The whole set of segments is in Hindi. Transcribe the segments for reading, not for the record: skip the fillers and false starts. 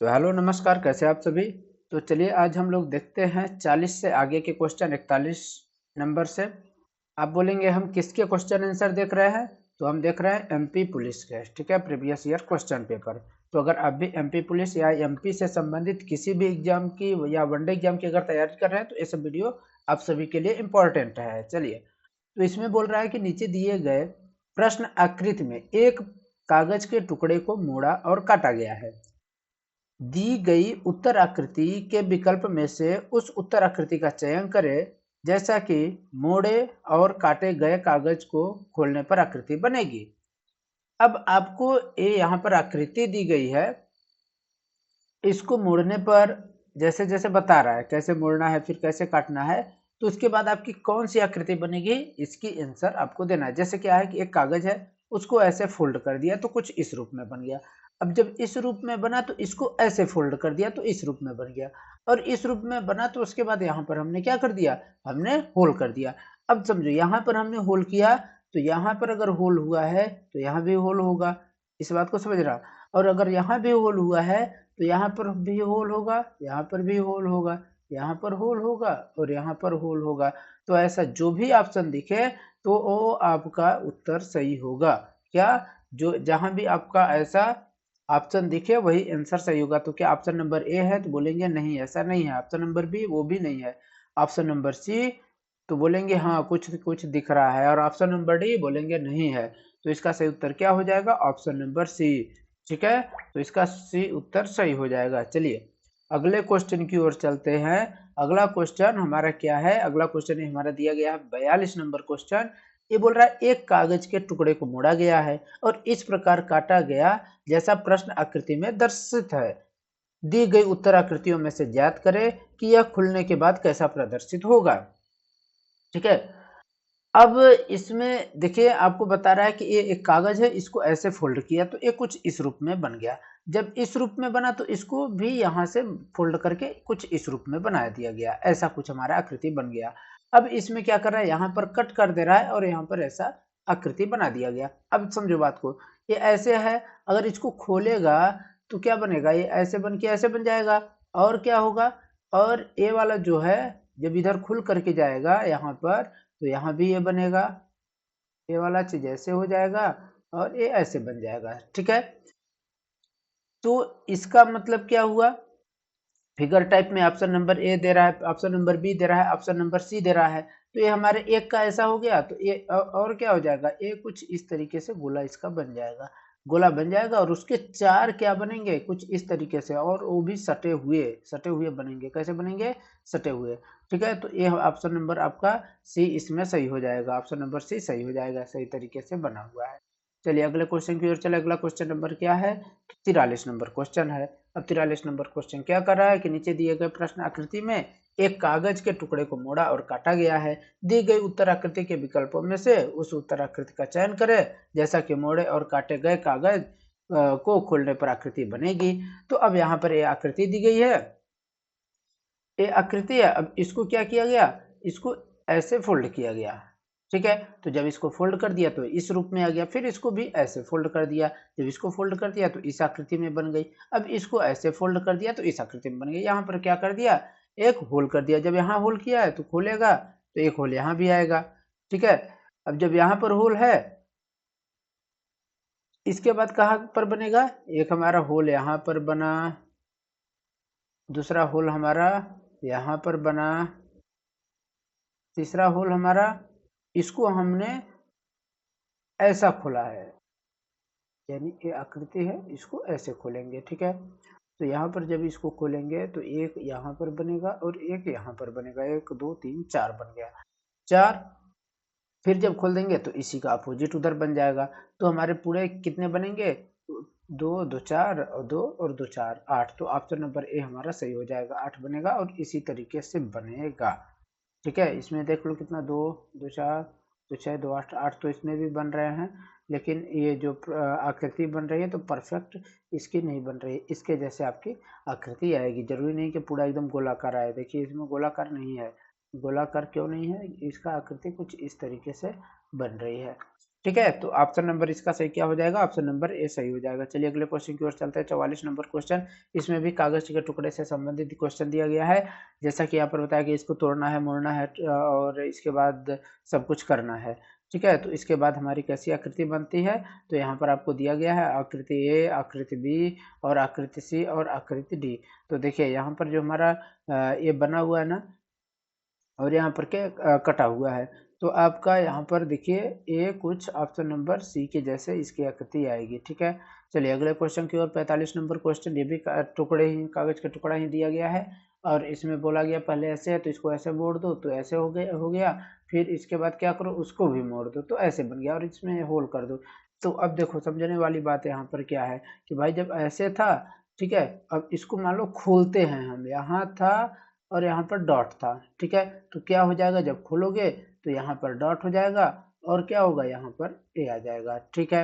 तो हेलो नमस्कार, कैसे आप सभी। तो चलिए आज हम लोग देखते हैं 40 से आगे के क्वेश्चन 41 नंबर से। आप बोलेंगे हम किसके क्वेश्चन आंसर देख रहे हैं, तो हम देख रहे हैं एमपी पुलिस के, ठीक है, प्रीवियस ईयर क्वेश्चन पेपर। तो अगर आप भी एमपी पुलिस या एमपी से संबंधित किसी भी एग्जाम की या वनडे एग्जाम की अगर तैयारी कर रहे हैं तो ये सब वीडियो आप सभी के लिए इम्पोर्टेंट है। चलिए, तो इसमें बोल रहा है कि नीचे दिए गए प्रश्न आकृति में एक कागज के टुकड़े को मोड़ा और काटा गया है। दी गई उत्तर आकृति के विकल्प में से उस उत्तर आकृति का चयन करें जैसा कि मोड़े और काटे गए कागज को खोलने पर आकृति बनेगी। अब आपको ये यहाँ पर आकृति दी गई है, इसको मोड़ने पर जैसे जैसे बता रहा है कैसे मोड़ना है फिर कैसे काटना है, तो उसके बाद आपकी कौन सी आकृति बनेगी इसकी आंसर आपको देना है। जैसे क्या है कि एक कागज है, उसको ऐसे फोल्ड कर दिया तो कुछ इस रूप में बन गया। अब जब इस रूप में बना तो इसको ऐसे फोल्ड कर दिया तो इस रूप में बन गया, और इस रूप में बना तो उसके बाद यहाँ पर हमने क्या कर दिया, हमने होल कर दिया। अब समझो यहाँ पर हमने होल किया तो यहाँ पर अगर होल हुआ है तो यहाँ भी होल होगा, इस बात को समझ रहा। और अगर यहाँ भी होल हुआ है तो यहाँ पर भी होल होगा, यहाँ पर भी होल होगा, यहाँ पर होल होगा और यहाँ पर होल होगा। तो ऐसा जो भी ऑप्शन दिखे तो वो आपका उत्तर सही होगा। क्या, जो जहां भी आपका ऐसा ऑप्शन दिखे वही आंसर सही होगा। तो क्या ऑप्शन नंबर ए है, तो बोलेंगे नहीं ऐसा नहीं है। ऑप्शन नंबर बी, वो भी नहीं है। ऑप्शन नंबर सी, तो बोलेंगे हाँ कुछ कुछ दिख रहा है। और ऑप्शन नंबर डी बोलेंगे नहीं है। तो इसका सही उत्तर क्या हो जाएगा, ऑप्शन नंबर सी। ठीक है, तो इसका सी उत्तर सही हो जाएगा। चलिए अगले क्वेश्चन की ओर चलते हैं। अगला क्वेश्चन हमारा क्या है, अगला क्वेश्चन हमारा दिया गया है 42 नंबर क्वेश्चन। ये बोल रहा है एक कागज के टुकड़े को मोड़ा गया है और इस प्रकार काटा गया जैसा प्रश्न आकृति में दर्शित है। दी गई उत्तर आकृतियों में से ज्ञात करें कि यह खुलने के बाद कैसा प्रदर्शित होगा। ठीक है, अब इसमें देखिए आपको बता रहा है कि ये एक कागज है, इसको ऐसे फोल्ड किया तो ये कुछ इस रूप में बन गया। जब इस रूप में बना तो इसको भी यहाँ से फोल्ड करके कुछ इस रूप में बना दिया गया, ऐसा कुछ हमारा आकृति बन गया। अब इसमें क्या कर रहा है, यहाँ पर कट कर दे रहा है और यहाँ पर ऐसा आकृति बना दिया गया। अब समझो बात को, ये ऐसे है, अगर इसको खोलेगा तो क्या बनेगा, ये ऐसे बन के ऐसे बन जाएगा। और क्या होगा, और ये वाला जो है जब इधर खुल करके जाएगा यहाँ पर तो यहाँ भी ये बनेगा, ये वाला चीज ऐसे हो जाएगा और ये ऐसे बन जाएगा। ठीक है, तो इसका मतलब क्या हुआ, फिगर टाइप में ऑप्शन नंबर ए दे रहा है, ऑप्शन नंबर बी दे रहा है, ऑप्शन नंबर सी दे रहा है। तो ये हमारे एक का ऐसा हो गया, तो ये और क्या हो जाएगा, ये कुछ इस तरीके से गोला इसका बन जाएगा, गोला बन जाएगा। और उसके चार क्या बनेंगे, कुछ इस तरीके से, और वो भी सटे हुए बनेंगे। कैसे बनेंगे, सटे हुए। ठीक है, तो ये ऑप्शन नंबर आपका सी इसमें सही हो जाएगा, ऑप्शन नंबर सी सही हो जाएगा, सही तरीके से बना हुआ है। चलिए अगले क्वेश्चन की ओर चले। अगला क्वेश्चन नंबर क्या है, 43 नंबर क्वेश्चन है। अब 43 नंबर क्वेश्चन क्या कर रहा है कि नीचे दिए गए प्रश्न आकृति में एक कागज के टुकड़े को मोड़ा और काटा गया है। दी गई उत्तर आकृति के विकल्पों में से उस उत्तर आकृति का चयन करें जैसा कि मोड़े और काटे गए कागज को खोलने पर आकृति बनेगी। तो अब यहाँ पर ये आकृति दी गई है, ये आकृति है। अब इसको क्या किया गया, इसको ऐसे फोल्ड किया गया। ठीक है, तो जब इसको फोल्ड कर दिया तो इस रूप में आ गया, फिर इसको भी ऐसे फोल्ड कर दिया, जब इसको फोल्ड कर दिया तो इस आकृति में बन गई। अब इसको ऐसे फोल्ड कर दिया तो इस आकृति में बन गई। यहाँ पर क्या कर दिया, एक होल कर दिया। जब यहाँ होल किया है तो खोलेगा तो एक होल यहाँ भी आएगा। ठीक है, अब जब यहाँ पर होल है इसके बाद कहाँ पर बनेगा, एक हमारा होल यहाँ पर बना, दूसरा होल हमारा यहाँ पर बना, तीसरा होल हमारा, इसको हमने ऐसा खोला है, यानी ये आकृति है, इसको ऐसे खोलेंगे। ठीक है, तो यहाँ पर जब इसको खोलेंगे तो एक यहाँ पर बनेगा और एक यहाँ पर बनेगा, एक दो तीन चार बन गया, चार। फिर जब खोल देंगे तो इसी का अपोजिट उधर बन जाएगा। तो हमारे पूरे कितने बनेंगे, दो दो चार और दो और दो चार, आठ। तो ऑप्शन नंबर ए हमारा सही हो जाएगा, आठ बनेगा और इसी तरीके से बनेगा। ठीक है, इसमें देख लो कितना, दो दो चार दो छः दो आठ, आठ तो इसमें भी बन रहे हैं, लेकिन ये जो आकृति बन रही है तो परफेक्ट इसकी नहीं बन रही है, इसके जैसे आपकी आकृति आएगी। जरूरी नहीं कि पूरा एकदम गोलाकार आए, देखिए इसमें गोलाकार नहीं है। गोलाकार क्यों नहीं है, इसका आकृति कुछ इस तरीके से बन रही है। ठीक है, तो ऑप्शन नंबर इसका सही क्या हो जाएगा, ऑप्शन नंबर ए सही हो जाएगा। चलिए अगले क्वेश्चन की ओर चलते हैं। 44 नंबर क्वेश्चन, इसमें भी कागज के टुकड़े से संबंधित क्वेश्चन दिया गया है। जैसा कि यहाँ पर बताया कि इसको तोड़ना है, मोड़ना है और इसके बाद सब कुछ करना है। ठीक है, तो इसके बाद हमारी कैसी आकृति बनती है, तो यहाँ पर आपको दिया गया है आकृति ए, आकृति बी और आकृति सी और आकृति डी। तो देखिए यहाँ पर जो हमारा ये बना हुआ है ना, और यहाँ पर क्या कटा हुआ है, तो आपका यहाँ पर देखिए ए कुछ ऑप्शन नंबर सी के जैसे इसकी आकृति आएगी। ठीक है, चलिए अगले क्वेश्चन की ओर। 45 नंबर क्वेश्चन, ये भी टुकड़े ही, कागज का टुकड़ा ही दिया गया है और इसमें बोला गया पहले ऐसे है तो इसको ऐसे मोड़ दो तो ऐसे हो गया, फिर इसके बाद क्या करो, उसको भी मोड़ दो तो ऐसे बन गया और इसमें होल कर दो। तो अब देखो समझने वाली बात यहाँ पर क्या है कि भाई जब ऐसे था, ठीक है, अब इसको मान लो खोलते हैं हम, यहाँ था और यहाँ पर डॉट था। ठीक है, तो क्या हो जाएगा, जब खोलोगे तो यहाँ पर डॉट हो जाएगा और क्या होगा, यहाँ पर ए आ जाएगा। ठीक है,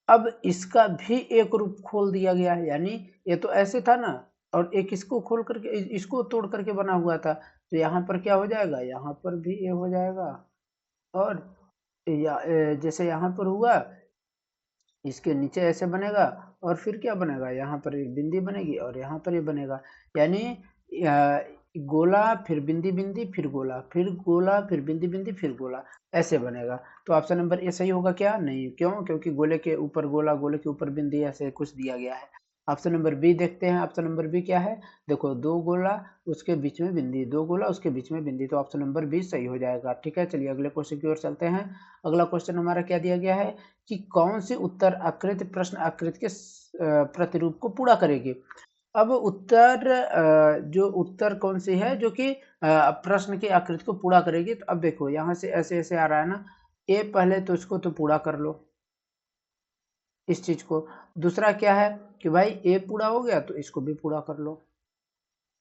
अब इसका भी एक रूप खोल दिया गया है, यानी ये तो ऐसे था ना और एक इसको खोल करके इसको तोड़ करके बना हुआ था, तो यहाँ पर क्या हो जाएगा, यहाँ पर भी ए हो जाएगा और जैसे यहाँ पर हुआ, इसके नीचे ऐसे बनेगा और फिर क्या बनेगा, यहाँ पर एक बिंदी बनेगी और यहाँ पर ये बनेगा, यानी गोला फिर बिंदी बिंदी फिर गोला फिर गोला फिर बिंदी बिंदी फिर गोला, ऐसे बनेगा। तो ऑप्शन नंबर ए सही होगा क्या, नहीं, क्यों, क्योंकि गोले के ऊपर गोला, गोले के ऊपर बिंदी, ऐसे कुछ दिया गया है। ऑप्शन नंबर बी देखते हैं, ऑप्शन नंबर बी क्या है, देखो दो गोला उसके बीच में बिंदी, दो गोला उसके बीच में बिंदी, तो ऑप्शन नंबर बी सही हो जाएगा। ठीक है, चलिए अगले क्वेश्चन की ओर चलते हैं। अगला क्वेश्चन हमारा क्या दिया गया है कि कौन सी उत्तर आकृति प्रश्न आकृति के प्रतिरूप को पूरा करेगी। अब उत्तर जो उत्तर कौन सी है जो कि प्रश्न की आकृति को पूरा करेगी, तो अब देखो यहाँ से ऐसे ऐसे आ रहा है ना, ए पहले तो इसको तो पूरा कर लो इस चीज को। दूसरा क्या है कि भाई ए पूरा हो गया तो इसको भी पूरा कर लो,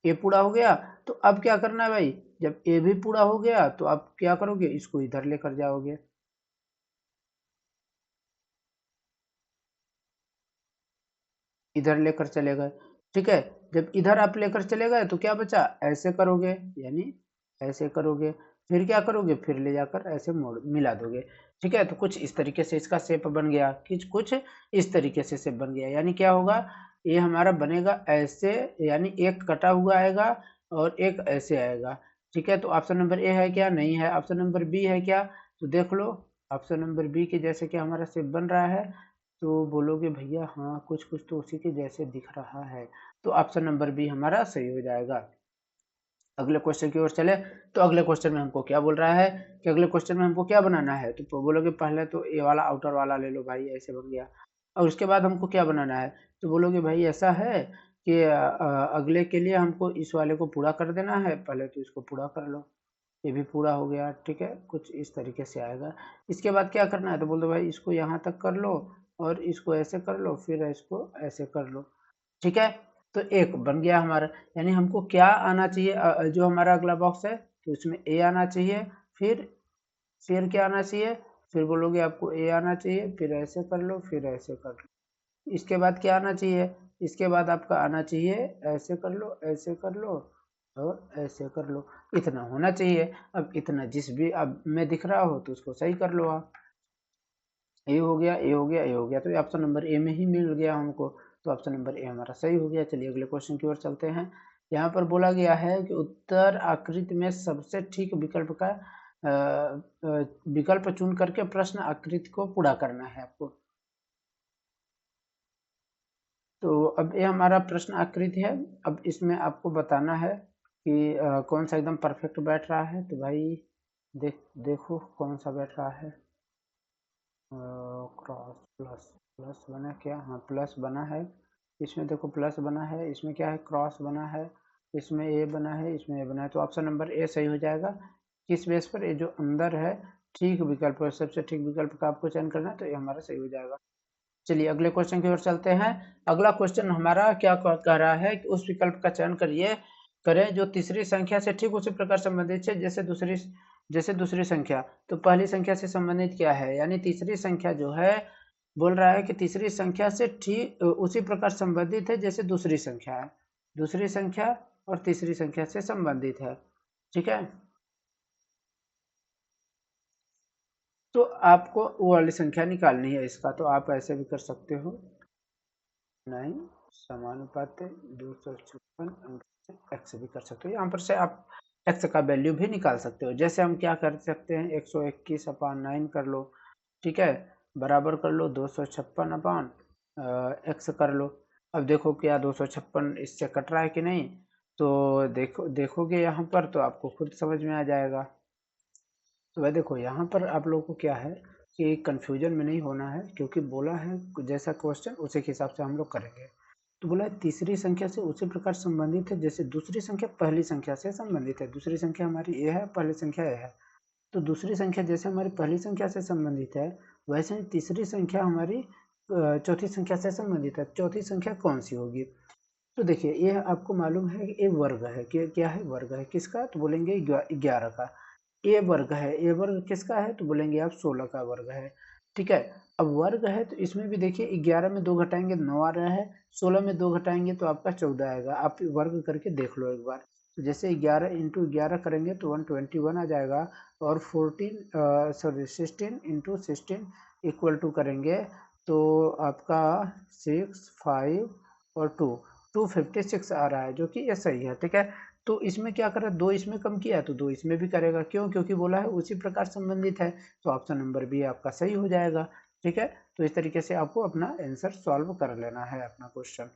ए पूरा हो गया, तो अब क्या करना है भाई, जब ए भी पूरा हो गया तो अब क्या करोगे, इसको इधर लेकर जाओगे, इधर लेकर चले गए। ठीक है, जब इधर आप लेकर चले गए तो क्या बचा, ऐसे करोगे, यानी ऐसे करोगे, फिर क्या करोगे, फिर ले जाकर ऐसे मोड़ मिला दोगे। ठीक है, तो कुछ इस तरीके से इसका शेप बन गया, कुछ इस तरीके से शेप बन गया, यानी क्या होगा, ये हमारा बनेगा ऐसे, यानी एक कटा हुआ आएगा और एक ऐसे आएगा। ठीक है, तो ऑप्शन नंबर ए है क्या, नहीं है। ऑप्शन नंबर बी है क्या, तो देख लो ऑप्शन नंबर बी के जैसे क्या हमारा शेप बन रहा है, तो बोलोगे भैया हाँ कुछ कुछ तो उसी के जैसे दिख रहा है, तो ऑप्शन नंबर बी हमारा सही हो जाएगा। अगले क्वेश्चन की ओर चले, तो अगले क्वेश्चन में हमको क्या बोल रहा है कि अगले क्वेश्चन में हमको क्या बनाना है, तो बोलोगे पहले तो ए वाला आउटर वाला ले लो भाई, ऐसे बन गया, और उसके बाद हमको क्या बनाना है, तो बोलोगे भाई ऐसा है कि अगले के लिए हमको इस वाले को पूरा कर देना है, पहले तो इसको पूरा कर लो, ये भी पूरा हो गया। ठीक है, कुछ इस तरीके से आएगा। इसके बाद क्या करना है, तो बोल दो भाई इसको यहाँ तक कर लो और इसको ऐसे कर लो, फिर इसको ऐसे कर लो। ठीक है, तो एक बन गया हमारा, यानी हमको क्या आना चाहिए, जो हमारा अगला बॉक्स है तो उसमें ए आना चाहिए, फिर क्या आना चाहिए, फिर बोलोगे आपको ए आना चाहिए, फिर ऐसे कर लो, फिर ऐसे कर लो। इसके बाद क्या आना चाहिए, इसके बाद आपका आना चाहिए ऐसे कर लो, ऐसे कर लो और ऐसे कर लो, इतना होना चाहिए। अब इतना जिस भी अब मैं दिख रहा हो तो उसको सही कर लो आप, ए हो गया, ए हो गया, ए हो गया, तो ऑप्शन नंबर ए में ही मिल गया हमको, तो ऑप्शन नंबर ए हमारा सही हो गया। चलिए अगले क्वेश्चन की ओर चलते हैं। यहाँ पर बोला गया है कि उत्तर आकृति में सबसे ठीक विकल्प का विकल्प चुन करके प्रश्न आकृति को पूरा करना है आपको। तो अब ये हमारा प्रश्न आकृति है, अब इसमें आपको बताना है कि कौन सा एकदम परफेक्ट बैठ रहा है, तो भाई देखो कौन सा बैठ रहा है, क्रॉस प्लस, प्लस बना क्या, हाँ प्लस बना है, इसमें देखो प्लस बना है, इसमें क्या है, क्रॉस बना है, इसमें ए बना है, इसमें ए बना है, तो ऑप्शन नंबर ए सही हो जाएगा। किस बेस पर, ये जो अंदर है ठीक विकल्प है, सबसे ठीक विकल्प का आपको चयन करना है, तो ये हमारा सही हो जाएगा। चलिए अगले क्वेश्चन की ओर चलते हैं। अगला क्वेश्चन हमारा क्या कह रहा है कि उस विकल्प का चयन करिए करें जो तीसरी संख्या से ठीक उसी प्रकार संबंधित है जैसे दूसरी संख्या। तो पहली संख्या से संबंधित क्या है, यानी तीसरी संख्या जो है, बोल रहा है कि तीसरी संख्या से ठीक उसी प्रकार संबंधित है जैसे दूसरी संख्या है, दूसरी संख्या और तीसरी संख्या से संबंधित है। ठीक है, तो आपको वो वाली संख्या निकालनी है इसका, तो आप ऐसे भी कर सकते हो 9 समानुपात 256 एक्स भी कर सकते हो। यहाँ पर से आप एक्स का वैल्यू भी निकाल सकते हो। जैसे हम क्या कर सकते हैं, 121/9 कर लो, ठीक है, बराबर कर लो 256/एक्स कर लो। अब देखो क्या 256 इससे कट रहा है कि नहीं, तो देखोगे यहाँ पर तो आपको खुद समझ में आ जाएगा। तो वह देखो यहाँ पर आप लोगों को क्या है कि कंफ्यूजन में नहीं होना है, क्योंकि बोला है जैसा क्वेश्चन उसी के हिसाब से हम लोग करेंगे। तो बोला है तीसरी संख्या से उसी प्रकार संबंधित है जैसे दूसरी संख्या पहली संख्या से संबंधित है। दूसरी संख्या हमारी ए है, पहली संख्या ए है, तो दूसरी संख्या जैसे हमारी पहली संख्या से संबंधित है, वैसे ही तीसरी संख्या हमारी चौथी संख्या से संबंधित है। चौथी संख्या कौन सी होगी? तो देखिए ये आपको मालूम है कि ए वर्ग है, क्या है, वर्ग है किसका, तो बोलेंगे 11 का। ए वर्ग है, ए वर्ग किसका है, तो बोलेंगे आप 16 का वर्ग है, ठीक है। अब वर्ग है तो इसमें भी देखिए 11 में 2 घटाएंगे 9 आ रहा है, 16 में 2 घटाएंगे तो आपका 14 आएगा। आप वर्ग करके देख लो एक बार। तो जैसे 11 इंटू 11 करेंगे तो 121 आ जाएगा, और 16 इंटू 16 इक्वल टू करेंगे तो आपका 6, 5 और 256 आ रहा है, जो कि ये सही है, ठीक है। तो इसमें क्या कर रहा है, 2 इसमें कम किया है तो 2 इसमें भी करेगा, क्यों, क्योंकि बोला है उसी प्रकार संबंधित है, तो ऑप्शन नंबर बी आपका सही हो जाएगा, ठीक है। तो इस तरीके से आपको अपना आंसर सॉल्व कर लेना है अपना क्वेश्चन।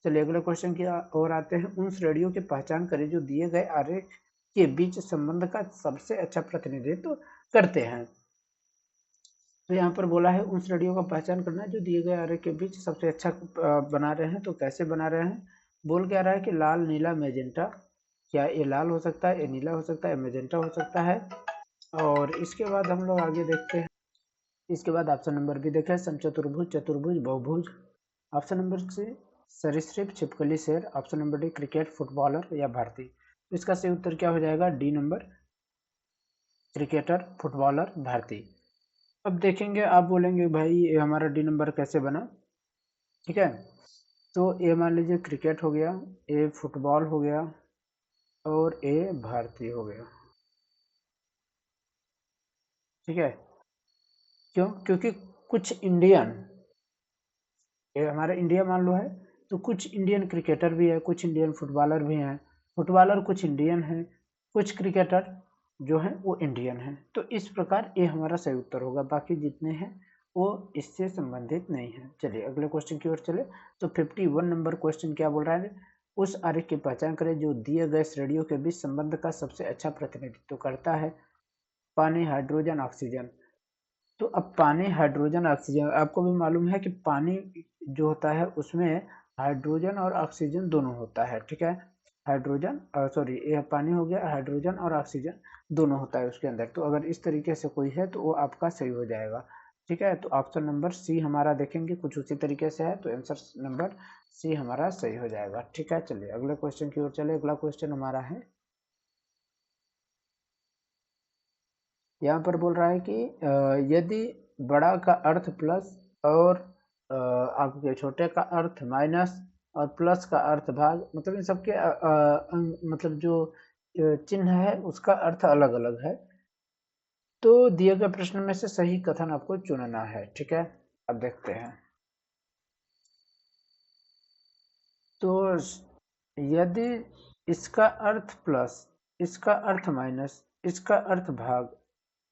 चलिए अगले क्वेश्चन की ओर आते हैं। उन श्रेणियों की पहचान करें जो दिए गए आरेख के बीच संबंध का सबसे अच्छा प्रतिनिधित्व करते हैं। तो यहाँ पर बोला है उन श्रेणियों का पहचान करना जो दिए गए आरेख के बीच सबसे अच्छा बना रहे हैं। तो कैसे बना रहे हैं, बोल क्या रहा है कि लाल, नीला, मैजेंटा, क्या ये लाल हो सकता है, ये नीला हो सकता है, मैजेंटा हो सकता है। और इसके बाद हम लोग आगे देखते हैं। इसके बाद ऑप्शन नंबर बी देखें, समचतुर्भुज, चतुर्भुज, बहुभुज। ऑप्शन नंबर सी सरीसृप, छिपकली, शेर। Option number D cricket, footballer या भारती। तो इसका सही उत्तर क्या हो जाएगा, D number, cricketer, footballer, Bharati. अब देखेंगे, आप बोलेंगे भाई ये हमारा डी नंबर कैसे बना, ठीक है। तो ए मान लीजिए क्रिकेट हो गया, ए फुटबॉल हो गया, और ए भारतीय हो गया, ठीक है। क्यों, क्योंकि कुछ इंडियन, ये हमारा इंडिया मान लो है, तो कुछ इंडियन क्रिकेटर भी है, कुछ इंडियन फुटबॉलर भी हैं। फुटबॉलर कुछ इंडियन हैं, कुछ क्रिकेटर जो हैं वो इंडियन हैं। तो इस प्रकार ये हमारा सही उत्तर होगा, बाकी जितने हैं वो इससे संबंधित नहीं है। चलिए अगले क्वेश्चन की ओर चले। तो 51 नंबर क्वेश्चन क्या बोल रहा है, उस आरेख की पहचान करें जो दिए गए श्रेणियों के बीच संबंध का सबसे अच्छा प्रतिनिधित्व करता है। पानी, हाइड्रोजन, ऑक्सीजन। तो अब पानी, हाइड्रोजन, ऑक्सीजन, आपको भी मालूम है कि पानी जो होता है उसमें हाइड्रोजन और ऑक्सीजन दोनों होता है, ठीक है। हाइड्रोजन और सॉरी यह पानी हो गया, हाइड्रोजन और ऑक्सीजन दोनों होता है उसके अंदर। तो अगर इस तरीके से कोई है तो वो आपका सही हो जाएगा, ठीक है। तो ऑप्शन नंबर सी हमारा देखेंगे कुछ उसी तरीके से है, तो आंसर नंबर सी हमारा सही हो जाएगा, ठीक है। चलिए अगले क्वेश्चन की ओर चले। अगला क्वेश्चन हमारा है, यहाँ पर बोल रहा है कि यदि बड़ा का अर्थ प्लस और आपके छोटे का अर्थ माइनस और प्लस का अर्थ भाग, मतलब इन सबके मतलब जो चिन्ह है उसका अर्थ अलग अलग है, तो दिए गए प्रश्न में से सही कथन आपको चुनना है, ठीक है। अब देखते हैं। तो यदि इसका अर्थ प्लस, इसका अर्थ माइनस, इसका अर्थ भाग,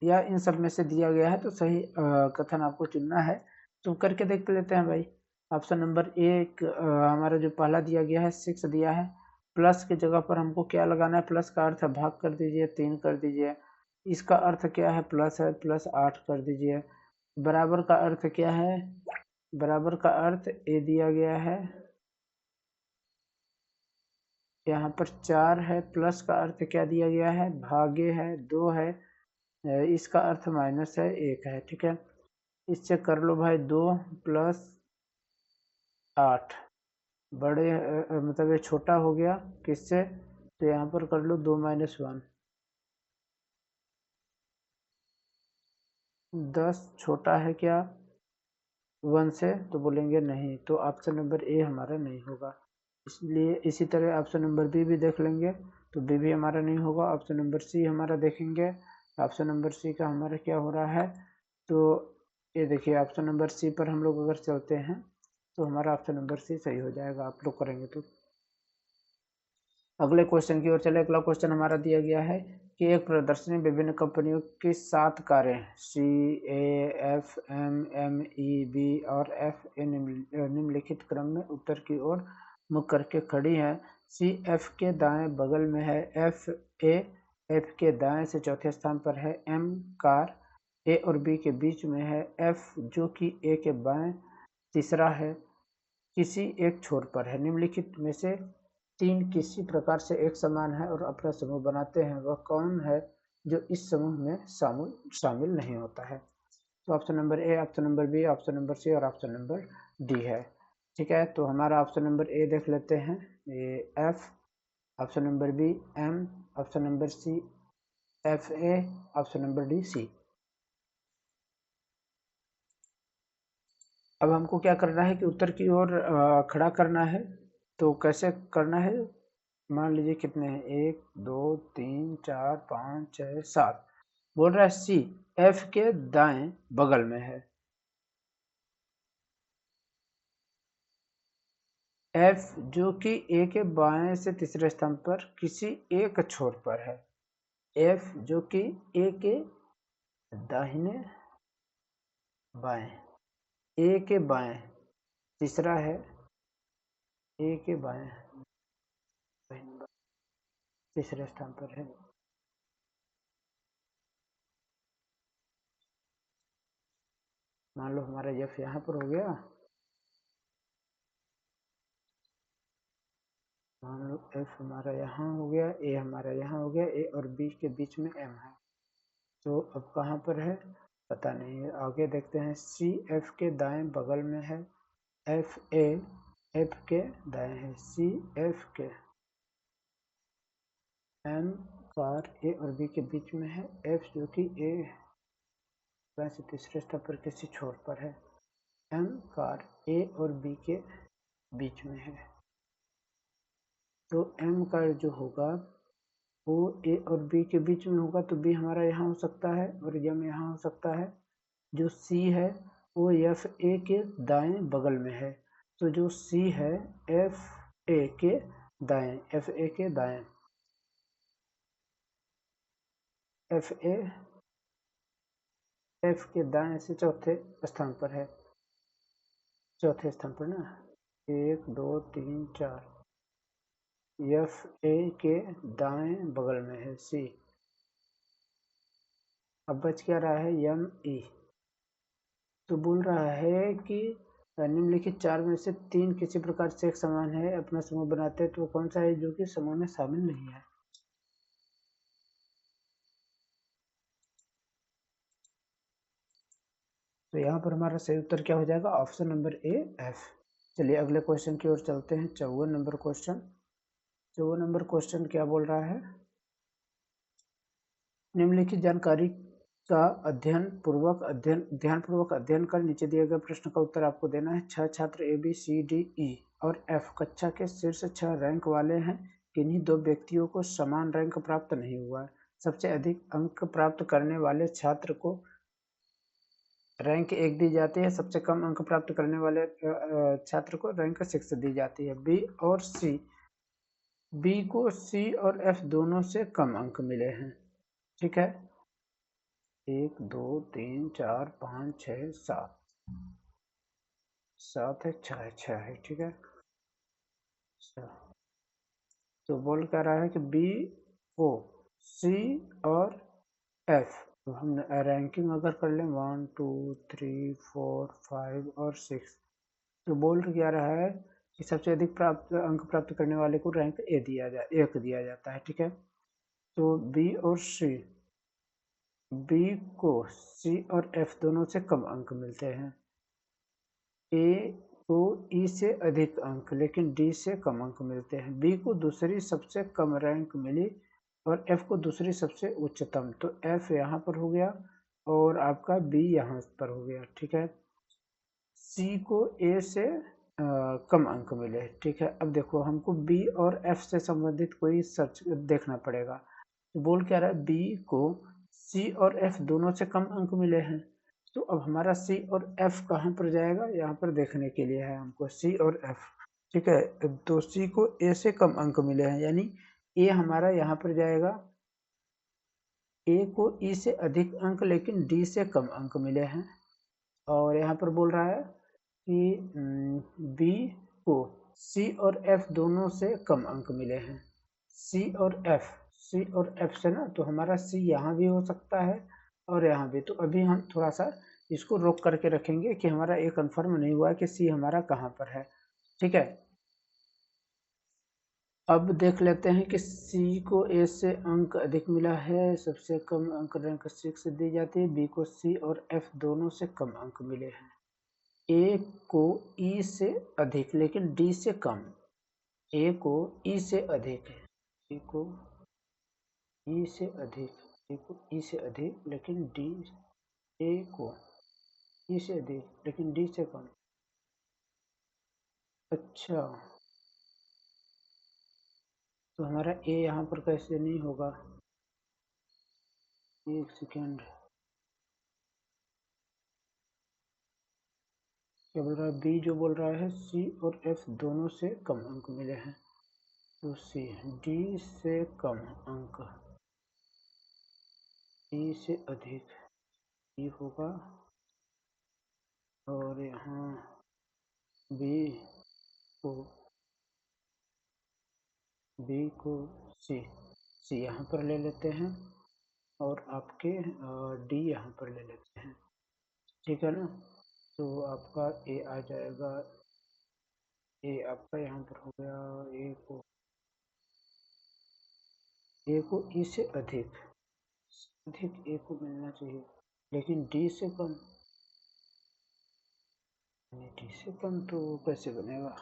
या इन सब में से दिया गया है तो सही कथन आपको चुनना है। तो करके देख लेते हैं भाई। ऑप्शन नंबर एक हमारा जो पहला दिया गया है 6 दिया है, प्लस की जगह पर हमको क्या लगाना है, प्लस का अर्थ भाग कर दीजिए 3 कर दीजिए। इसका अर्थ क्या है, प्लस है, प्लस 8 कर दीजिए। बराबर का अर्थ क्या है, बराबर का अर्थ ए दिया गया है, यहाँ पर 4 है। प्लस का अर्थ क्या दिया गया है, भागे है 2 है, इसका अर्थ माइनस है 1 है, ठीक है। इससे कर लो भाई 2 प्लस 8, बड़े मतलब ये छोटा हो गया किससे, तो यहाँ पर कर लो 2 माइनस 1, 10 छोटा है क्या 1 से, तो बोलेंगे नहीं, तो ऑप्शन नंबर ए हमारा नहीं होगा। इसलिए इसी तरह ऑप्शन नंबर बी भी देख लेंगे, तो बी भी हमारा नहीं होगा। ऑप्शन नंबर सी हमारा देखेंगे, ऑप्शन नंबर सी का हमारा क्या हो रहा है, तो ये देखिए ऑप्शन नंबर सी पर हम लोग अगर चलते हैं तो हमारा ऑप्शन नंबर सी सही हो जाएगा, आप लोग करेंगे तो। अगले क्वेश्चन की ओर चले। अगला क्वेश्चन हमारा दिया गया है कि एक प्रदर्शनी विभिन्न कंपनियों की 7 कारें सी, ए, एफ, एम, ई, बी और एफ निम्नलिखित क्रम में उत्तर की ओर मुख करके खड़ी है। सी एफ के दाएं बगल में है, एफ के दाएं से चौथे स्थान पर है, एम कार ए और बी के बीच में है, एफ जो कि ए के बाएं तीसरा है, किसी एक छोर पर है। निम्नलिखित में से 3 किसी प्रकार से एक समान है और अपना समूह बनाते हैं, वह कौन है जो इस समूह में शामिल नहीं होता है? तो option number A, option number B, option number C और ऑप्शन नंबर डी है। ठीक है, तो हमारा ऑप्शन नंबर ए देख लेते हैं, ये F, option number B M, option number C F A, option number D C. अब हमको क्या करना है कि उत्तर की ओर खड़ा करना है। तो कैसे करना है, मान लीजिए कितने हैं, 1 2 3 4 5 6 7। बोल रहा है सी एफ के दाएं बगल में है, एफ जो कि ए के बाएं से तीसरे स्थान पर किसी एक छोर पर है, एफ जो कि ए के दाहिने बाएं, ए के बाएं तीसरा है, ए के बाएं तीसरे स्थान पर है। मान लो हमारा एफ यहाँ पर हो गया, मान लो एफ हमारा यहाँ हो गया, ए हमारा यहाँ हो गया, ए और बी के बीच में एम है। तो अब कहाँ पर है पता नहीं है, आगे देखते हैं। सी एफ के दाएं बगल में है, एफ ए एफ के दाएं है, सी एफ के एम कार ए और बी के बीच में है, एफ जो कि ए से तीसरे स्तर पर किसी छोर पर है, एम कार ए और बी के बीच में है। तो एम कार जो होगा वो ए और बी के बीच में होगा, तो बी हमारा यहाँ हो सकता है और एम यहाँ हो सकता है। जो सी है वो एफ ए के दाएं बगल में है, तो जो सी है एफ ए के दाएं, एफ ए के दाएं, एफ ए एफ के दाएं से चौथे स्थान पर है, चौथे स्थान पर ना, 1 2 3 4, एफ ए के दाएं बगल में है सी। अब बच क्या रहा है, एम ई। तो बोल रहा है कि निम्नलिखित 4 में से 3 किसी प्रकार से एक समान है, अपना समूह बनाते हैं, तो वो कौन सा है जो कि समूह में शामिल नहीं है? तो यहाँ पर हमारा सही उत्तर क्या हो जाएगा, ऑप्शन नंबर ए एफ। चलिए अगले क्वेश्चन की ओर चलते हैं। 54 नंबर क्वेश्चन। 54 नंबर क्वेश्चन क्या बोल रहा है, निम्नलिखित जानकारी का ध्यानपूर्वक अध्ययन कर नीचे दिए गए प्रश्न का उत्तर आपको देना है। 6 छात्र A B C D E और एफ कक्षा के शीर्ष 6 रैंक वाले हैं, किन्हीं 2 व्यक्तियों को समान रैंक प्राप्त नहीं हुआ है। सबसे अधिक अंक प्राप्त करने वाले छात्र को रैंक 1 दी जाती है, सबसे कम अंक प्राप्त करने वाले छात्र को रैंक 6 दी जाती है। बी को सी और एफ दोनों से कम अंक मिले हैं। ठीक है, 1 2 3 4 5 6 7, 7 है, 6 है, 6 है। ठीक है, तो बोल क्या रहा है कि बी को सी और एफ, तो हम रैंकिंग अगर कर लें 1 2 3 4 5 और 6, तो बोल क्या रहा है कि सबसे अधिक अंक प्राप्त करने वाले को रैंक ए दिया जाता है। ठीक है, तो बी और सी, बी को सी और एफ दोनों से कम अंक मिलते हैं, ए को ई से अधिक अंक लेकिन डी से कम अंक मिलते हैं, बी को दूसरी सबसे कम रैंक मिली और एफ को दूसरी सबसे उच्चतम, तो एफ यहाँ पर हो गया और आपका बी यहाँ पर हो गया। ठीक है, सी को ए से कम अंक मिले। ठीक है, अब देखो हमको बी और एफ से संबंधित कोई सर्च देखना पड़ेगा। तो बोल क्या रहा है, बी को सी और एफ दोनों से कम अंक मिले हैं, तो अब हमारा सी और एफ कहाँ पर जाएगा, यहाँ पर देखने के लिए है हमको सी और एफ। ठीक है, तो सी को ए से कम अंक मिले हैं, यानी ए हमारा यहाँ पर जाएगा, ए को ई से अधिक अंक लेकिन डी से कम अंक मिले हैं। और यहाँ पर बोल रहा है कि बी को सी और एफ दोनों से कम अंक मिले हैं। सी और एफ से ना, तो हमारा सी यहाँ भी हो सकता है और यहाँ भी। तो अभी हम थोड़ा सा इसको रोक करके रखेंगे कि हमारा ये कंफर्म नहीं हुआ कि सी हमारा कहाँ पर है। ठीक है, अब देख लेते हैं कि सी को ए से अंक अधिक मिला है, सबसे कम अंक रैंक 6 दी जाती है। बी को सी और एफ दोनों से कम अंक मिले हैं। ए को ई से अधिक लेकिन डी से कम। ए को ई से अधिक है, ए को ई से अधिक, ए को ई से अधिक लेकिन डी, ए को ई से अधिक लेकिन डी से कम। अच्छा, तो हमारा ए यहाँ पर कैसे नहीं होगा, एक सेकेंड। क्या बोल रहा है, बी जो बोल रहा है सी और एफ दोनों से कम अंक मिले हैं, तो सी डी से कम अंक, डी से अधिक ई होगा, और यहाँ बी को सी यहाँ पर ले लेते हैं और आपके डी यहाँ पर ले लेते हैं। ठीक है ना, तो आपका ए आ जाएगा, ए आपका यहाँ पर हो गया, ए को ई से अधिक ए को मिलना चाहिए लेकिन डी से कम, डी से कम तो कैसे बनेगा।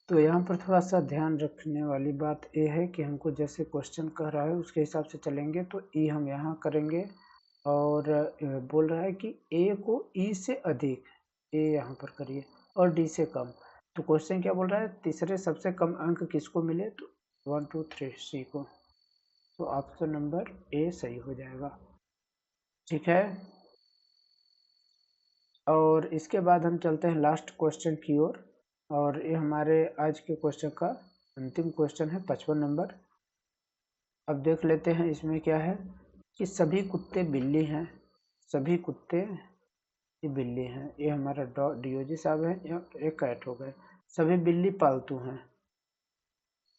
तो यहाँ पर थोड़ा सा ध्यान रखने वाली बात ये है कि हमको जैसे क्वेश्चन कह रहा है उसके हिसाब से चलेंगे। तो ई हम यहाँ करेंगे और बोल रहा है कि ए को ई से अधिक, ए यहाँ पर करिए, और डी से कम। तो क्वेश्चन क्या बोल रहा है, तीसरे सबसे कम अंक किसको मिले, तो 1 2 3 सी को। तो ऑप्शन नंबर ए सही हो जाएगा। ठीक है, और इसके बाद हम चलते हैं लास्ट क्वेश्चन की ओर, और ये हमारे आज के क्वेश्चन का अंतिम क्वेश्चन है, 55 नंबर। अब देख लेते हैं इसमें क्या है कि सभी कुत्ते बिल्ली हैं, सभी कुत्ते ये बिल्ली हैं, ये हमारा डीओजी साहब है, ये कैट हो गए। सभी बिल्ली पालतू हैं,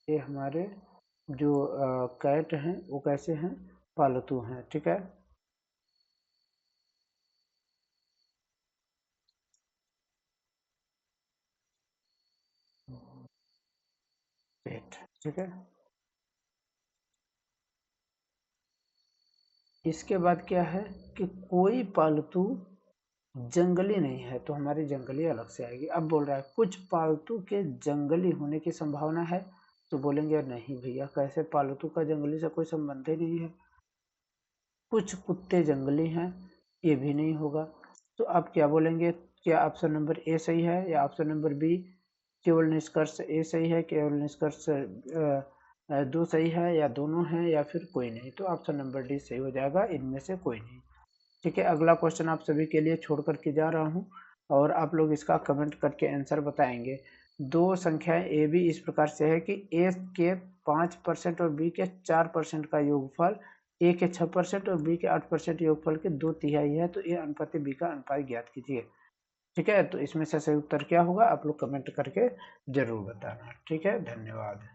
ये हमारे जो कैट हैं वो कैसे हैं, पालतू हैं। ठीक है, पेट। ठीक है, इसके बाद क्या है कि कोई पालतू जंगली नहीं है, तो हमारी जंगली अलग से आएगी। अब बोल रहा है कुछ पालतू के जंगली होने की संभावना है, तो बोलेंगे नहीं भैया, कैसे, पालतू का जंगली से कोई संबंध ही नहीं है। कुछ कुत्ते जंगली हैं, ये भी नहीं होगा। तो आप क्या बोलेंगे, क्या ऑप्शन नंबर ए सही है या ऑप्शन नंबर बी, केवल निष्कर्ष ए सही है, केवल निष्कर्ष दो सही है, या दोनों हैं, या फिर कोई नहीं। तो ऑप्शन नंबर डी सही हो जाएगा, इनमें से कोई नहीं। ठीक है, अगला क्वेश्चन आप सभी के लिए छोड़ करके जा रहा हूँ और आप लोग इसका कमेंट करके आंसर बताएंगे। दो संख्याएं ए बी इस प्रकार से है कि ए के 5% और बी के 4% का योगफल ए के 6% और बी के 8% योगफल के 2/3 है, तो ए अनुपात बी का अनुपात ज्ञात कीजिए। ठीक है, तो इसमें से सही उत्तर क्या होगा, आप लोग कमेंट करके जरूर बताना। ठीक है, धन्यवाद।